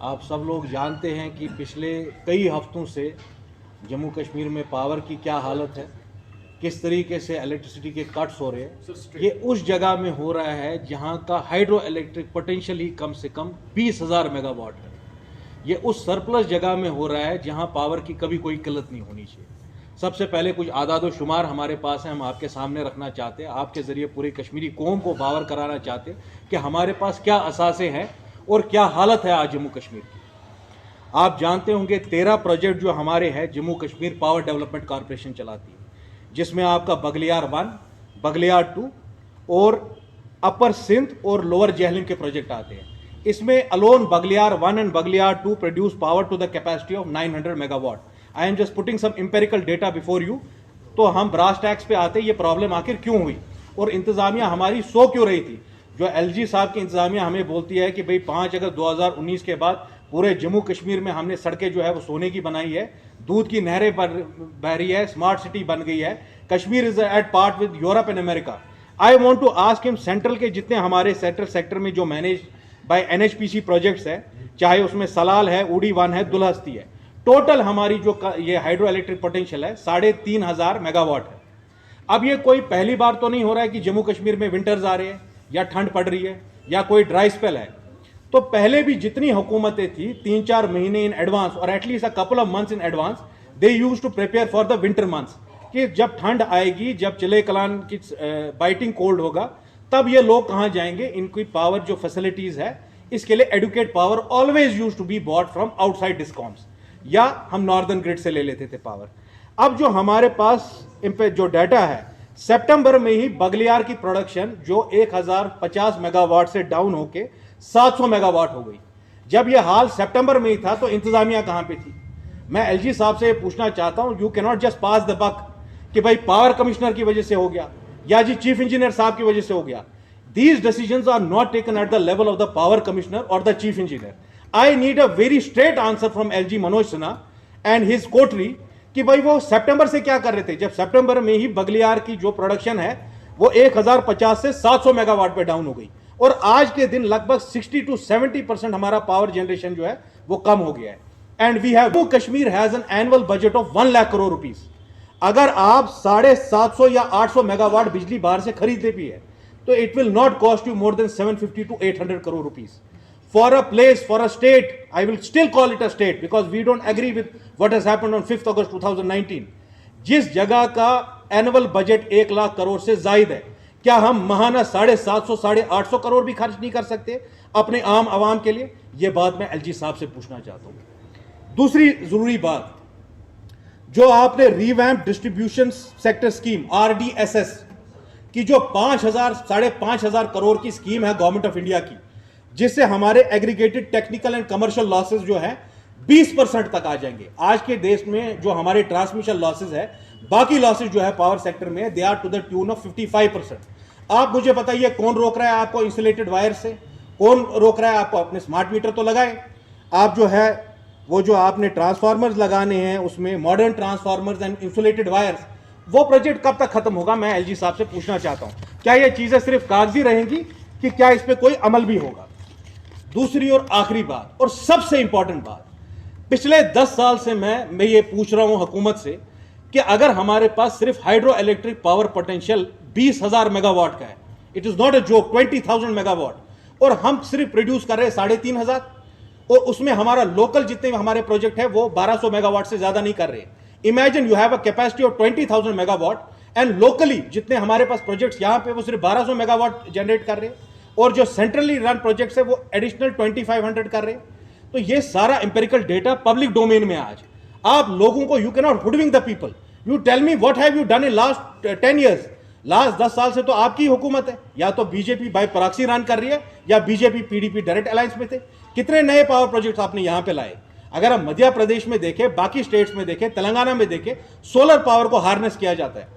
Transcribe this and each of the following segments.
आप सब लोग जानते हैं कि पिछले कई हफ्तों से जम्मू कश्मीर में पावर की क्या हालत है, किस तरीके से इलेक्ट्रिसिटी के कट्स हो रहे हैं। ये उस जगह में हो रहा है जहां का हाइड्रो इलेक्ट्रिक पोटेंशियल ही कम से कम 20,000 मेगावाट है। ये उस सरप्लस जगह में हो रहा है जहां पावर की कभी कोई किल्लत नहीं होनी चाहिए। सबसे पहले कुछ आदाद शुमार हमारे पास है, हम आपके सामने रखना चाहते हैं, आपके ज़रिए पूरी कश्मीरी कौम को बावर कराना चाहते हैं कि हमारे पास क्या असासे हैं और क्या हालत है आज जम्मू कश्मीर की। आप जानते होंगे 13 प्रोजेक्ट जो हमारे हैं Jammu Kashmir power development corporation चलाती है, जिसमें आपका बगलियार 1, बगलियार 2 और अपर सिंध और लोअर जेहलम के प्रोजेक्ट आते हैं। इसमें alone Baglihar 1 and Baglihar 2 produce power to the capacity of 900 megawatt. I am just putting some empirical data before you. तो हम ब्रास टैक्स पे आते, ये प्रॉब्लम आखिर क्यों हुई और इंतजामिया हमारी सो क्यों रही थी। जो एलजी साहब की इंतजामिया हमें बोलती है कि भाई 5 अगस्त 2019 के बाद पूरे जम्मू कश्मीर में हमने सड़कें जो है वो सोने की बनाई है, दूध की नहरें बह रही है, स्मार्ट सिटी बन गई है, Kashmir is at part with Europe and America. I want to ask him, central के जितने हमारे सेंट्रल सेक्टर में जो मैनेज बाय एनएचपीसी प्रोजेक्ट्स है, चाहे उसमें सलाल है, उड़ी 1 है, दुलहस्ती है, टोटल हमारी जो ये हाइड्रो इलेक्ट्रिक पोटेंशियल है 3,500 मेगावाट है। अब ये कोई पहली बार तो नहीं हो रहा है कि जम्मू कश्मीर में विंटर्स आ रहे हैं या ठंड पड़ रही है या कोई ड्राई स्पेल है। तो पहले भी जितनी हुकूमतें थी 3-4 महीने इन एडवांस और at least a couple of months in advance they use to prepare for the winter months, कि जब ठंड आएगी, जब चिले कलान की बाइटिंग कोल्ड होगा, तब ये लोग कहाँ जाएंगे। इनकी पावर जो फैसिलिटीज है इसके लिए adequate power always used to be bought from outside discoms, या हम नॉर्दर्न ग्रिड से ले लेते थे पावर। अब जो हमारे पास इन पे जो डाटा है, सितंबर में ही बगलियार की प्रोडक्शन जो 1050 मेगावाट से डाउन होके 700 मेगावाट हो गई। जब यह हाल सितंबर में ही था तो इंतजामिया कहां पे थी। मैं एलजी साहब से पूछना चाहता हूं, you can not just pass the buck कि भाई पावर कमिश्नर की वजह से हो गया या जी चीफ इंजीनियर साहब की वजह से हो गया। These decisions are not taken at the level of the power commissioner or the chief engineer. I need a very straight answer from LG Manoj Sinha and his coterie कि भाई वो सितंबर से क्या कर रहे थे, जब सितंबर में ही बगलियार की जो प्रोडक्शन है वो 1050 से 700 मेगावाट पे डाउन हो गई और आज के दिन लगभग 60 to 70% हमारा पावर जनरेशन जो है वो कम हो गया है। And we have Kashmir has an annual budget of 1 lakh crore rupees. अगर आप 750 या 800 मेगावाट बिजली बाहर से खरीदते भी है तो it will not cost you more than 750 to 800 crore rupees. For a place, for a state, I will still call it a state because we don't agree with what has happened on 5th August 2019. जिस जगह का annual budget 1 lakh crore से जायद है, क्या हम महाना 750 850 करोड़ भी खर्च नहीं कर सकते अपने आम आवाम के लिए? यह बात मैं एलजी साहब से पूछना चाहता हूं। दूसरी जरूरी बात, जो आपने revamp distribution sector scheme RDSS कि जो 5,000-5,500 करोड़ की स्कीम है गवर्नमेंट ऑफ इंडिया की, जिससे हमारे aggregated technical and commercial losses जो है 20% तक आ जाएंगे। आज के देश में जो हमारे ट्रांसमिशन लॉसेस है, बाकी लॉसेस जो है पावर सेक्टर में, they are to the tune of 55%। आप मुझे बताइए कौन रोक रहा है आपको इंसुलेटेड वायर से, कौन रोक रहा है आपको? अपने स्मार्ट मीटर तो लगाए आप, जो है वो जो आपने ट्रांसफार्मर्स लगाने हैं उसमें modern transformers and insulated wires, वो प्रोजेक्ट कब तक खत्म होगा? मैं एलजी साहब से पूछना चाहता हूं, क्या ये चीजें सिर्फ कागजी रहेंगी कि क्या इस पे कोई अमल भी होगा? दूसरी और आखिरी बात और सबसे इंपॉर्टेंट बात, पिछले 10 साल से मैं ये पूछ रहा हूं हुकूमत से कि अगर हमारे पास सिर्फ hydro electric power potential 20,000 megawatt का है, it is not a joke, 20,000 megawatt, और हम सिर्फ प्रोड्यूस कर रहे हैं 3,500, और उसमें हमारा लोकल जितने हमारे प्रोजेक्ट है वो 1200 मेगावाट से ज्यादा नहीं कर रहे। Imagine you have a capacity of 20,000 megawatt and locally जितने हमारे पास प्रोजेक्ट्स यहां पे वो सिर्फ 1200 मेगावाट जनरेट कर रहे हैं, और जो सेंट्रली रन प्रोजेक्ट्स है वो एडिशनल 2500 कर रहे हैं। तो ये सारा इंपेरिकल डेटा पब्लिक डोमेन में आज आप लोगों को, you can not hoodwink the people. You tell me what have you done in last 10 years. Last 10 साल से तो आपकी हुकूमत है, या तो बीजेपी बाय प्रॉक्सी रन कर रही है या बीजेपी पीडीपी डायरेक्ट अलायंस में थे। कितने नए पावर प्रोजेक्ट्स आपने यहां पे लाए? अगर हम मध्य प्रदेश में देखें, बाकी स्टेट्स में देखें, तेलंगाना में देखें, सोलर पावर को हार्नेस किया जाता है।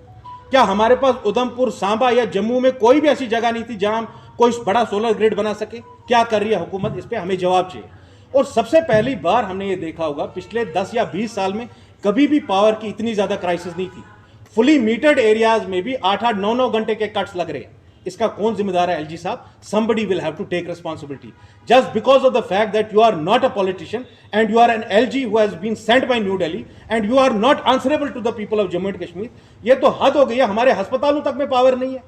क्या हमारे पास उधमपुर, सांबा या जम्मू में कोई भी ऐसी जगह नहीं थी जहां कोई बड़ा सोलर ग्रिड बना सके? क्या कर रही है हुकूमत? इस पे हमें जवाब चाहिए। और सबसे पहली बार हमने ये देखा होगा पिछले 10 या 20 साल में कभी भी पावर की इतनी ज्यादा क्राइसिस नहीं थी। फुली मीटर्ड एरियाज में भी 8-8, 9-9 घंटे के कट्स लग रहे हैं। इसका कौन जिम्मेदार है एलजी साहब? Somebody will have to take responsibility. Just because of the fact that you are not a politician and you are an LG who has been sent by New Delhi and you are not answerable to the people of Jammu and Kashmir, ये तो हद हो गई है। हमारे अस्पतालों तक में पावर नहीं है।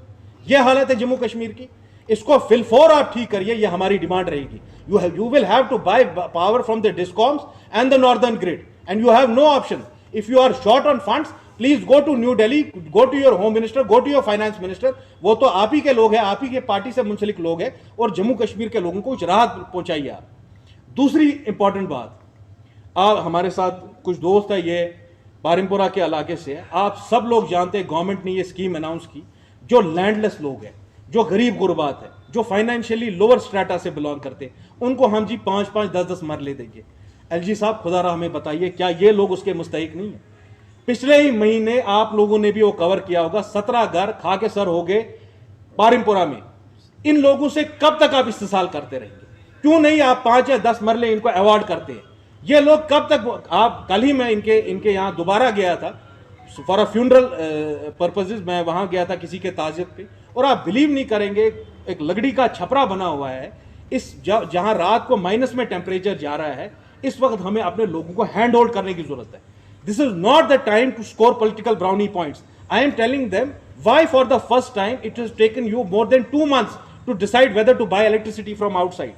ये हालत है जम्मू कश्मीर की। इसको फिलफोर आप ठीक करिए, ये हमारी डिमांड रहेगी। You will have to buy power from the discoms and the northern grid and you have no option. If you are short on funds, please go to New Delhi, go to your home minister, go to your finance minister. वो तो आप ही के लोग हैं, आप ही के party से मुंसलिक लोग हैं, और जम्मू कश्मीर के लोगों को कुछ राहत पहुंचाइए आप। दूसरी इंपॉर्टेंट बात, आप हमारे साथ कुछ दोस्त है, ये बारिमपुरा के इलाके से है। आप सब लोग जानते हैं गवर्नमेंट ने ये स्कीम अनाउंस की, जो लैंडलेस लोग हैं, जो गरीब गुरबात है, जो फाइनेंशियली लोअर स्ट्रेटा से बिलोंग करते हैं, उनको हम जी 5-5, 10-10 मरले देंगे। एलजी साहब खुदा हमें बताइए, क्या ये लोग उसके मुस्तहिक नहीं है? पिछले ही महीने आप लोगों ने भी वो कवर किया होगा, 17 घर खा के सर हो गए बारिमपुरा में। इन लोगों से कब तक आप इस्तेसाल करते रहेंगे? क्यों नहीं आप 5 या 10 मरले इनको अवार्ड करते हैं? ये लोग कब तक? आप कल ही मैं इनके यहाँ दोबारा गया था फॉर अ फ्यूनरल पर्पसेस, मैं वहां गया था किसी के ताजियत पे, और आप बिलीव नहीं करेंगे, एक लकड़ी का छपरा बना हुआ है इस जहां रात को माइनस में टेम्परेचर जा रहा है। इस वक्त हमें अपने लोगों को हैंड होल्ड करने की जरूरत है। This is not the time to score political brownie points. I am telling them why for the first time it has taken you more than 2 months to decide whether to buy electricity from outside.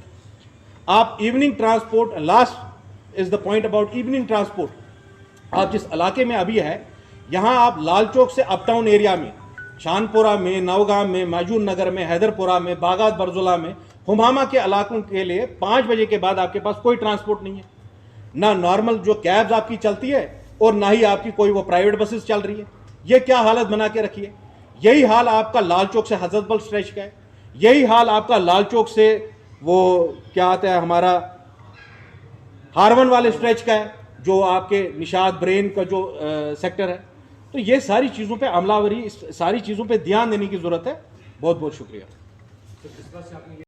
आप evening transport, last is the point about evening transport, आप जिस इलाके में अभी है, यहाँ आप लाल चौक से अपटाउन एरिया में, शानपुरा में, नवगांव में, माजून नगर में, हैदरपुरा में, बागात बरजुला में, हुमामा के इलाकों के लिए 5 बजे के बाद आपके पास कोई ट्रांसपोर्ट नहीं है। ना नॉर्मल जो कैब्स आपकी चलती है और ना ही आपकी कोई वो प्राइवेट बसेस चल रही है। ये क्या हालत बना के रखी है? यही हाल आपका लाल चौक से हजरतबल स्ट्रेच का है। यही हाल आपका लाल चौक से वो क्या आता है हमारा हारवन वाले स्ट्रेच का है, जो आपके निशाद ब्रेन का जो सेक्टर है। तो ये सारी चीज़ों पे अमलावरी, सारी चीज़ों पे ध्यान देने की ज़रूरत है। बहुत बहुत शुक्रिया।